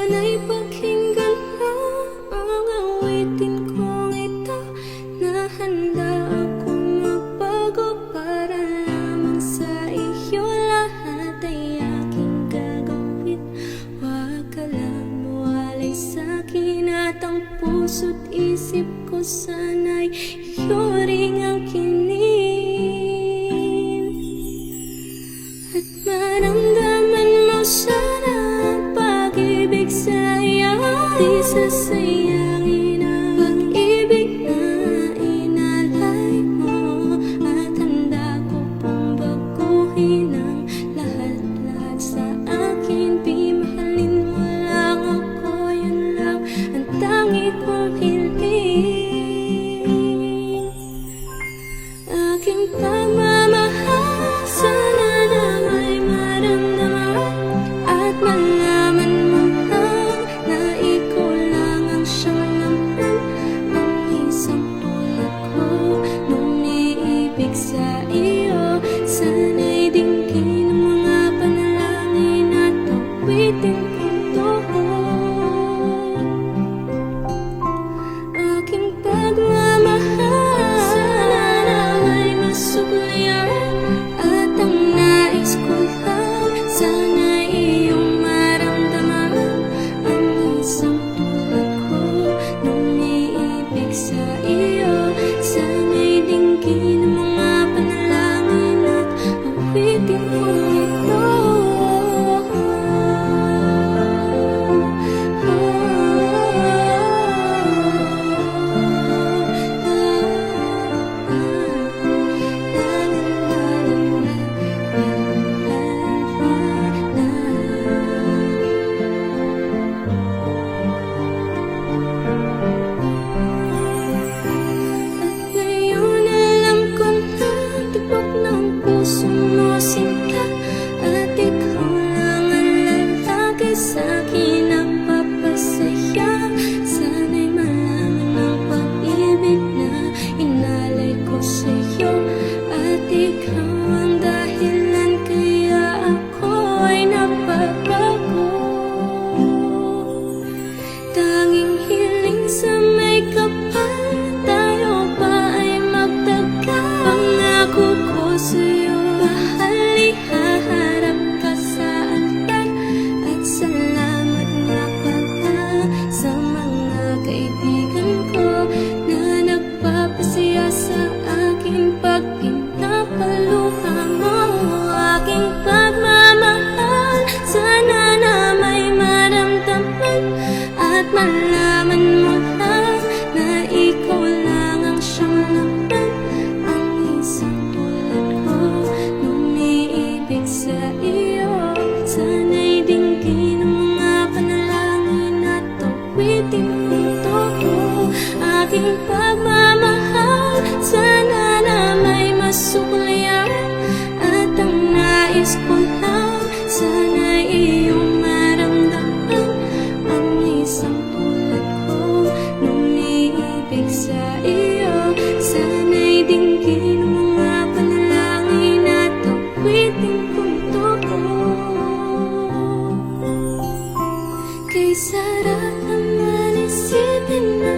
Sana'y pakinggan mo ang awitin kong ito, na handa akong magbago para lamang sa iyo. Lahat ay aking gagawin, huwag ka lang mawalay sa'kin. At ang puso't isip ko sana'y iyo ring ang kinin. At maramdaman mo sana ang pag-ibig sa iyo. Di sasayangin ang pag-ibig na inalay mo. At handa ko pong baguhin ang lahat-lahat sa akin. Di mahalin mo lang ako, yun lang ang tangi kong hiling. Aking pagmamahal, sana na may maramdaman at malaman mo lang na ikaw lang ang siyang laman. Ang isang tulad ko nung iibig sa iyo. Sana'y dinggin ang mga panalangin at awitin kong tuhod. Aking pagmamahal, sana na may masuklian. At ang nais ko lang, sana iyong maramdaman ang isang tulad ko nung iibig sa iyo. Sana'y dinggin ang mga panalangin at awitin kong ito. Ngayon alam ko na tibok ng puso mo sinta. At ikaw lang ang lalaki sa'kin na papasaya. Sana'y malaman ang pag-ibig na inalay ko sa'yo. At ikaw ang dahilan kaya ako ay napapago. Tanging hiling sa may kapal, tayo ba ay magtagal? Pangako ko sa'yo, mahal, ihaharap ka sa altar. At salamat nga pala sa mga kaibigan ko na nagpapasaya sa akin pag pinapaluha mo. Aking pagmamahal, sana na may maramdaman at malaman mo lang na ikaw lang ang siyang laman. Ang isang tulad ko nung iibig sa iyo. Sana'y dinggin ang mga panalangin at awitin kong tuhod. Aking pagmamahal, sana na may masuklian. At ang nais ko lang, sana iyong maramdaman ang isang tulad ko nung iibig sa iyo. Sana'y dinggin ang mga panalangin at awitin kong tuhod. Kay sarap naman isipin na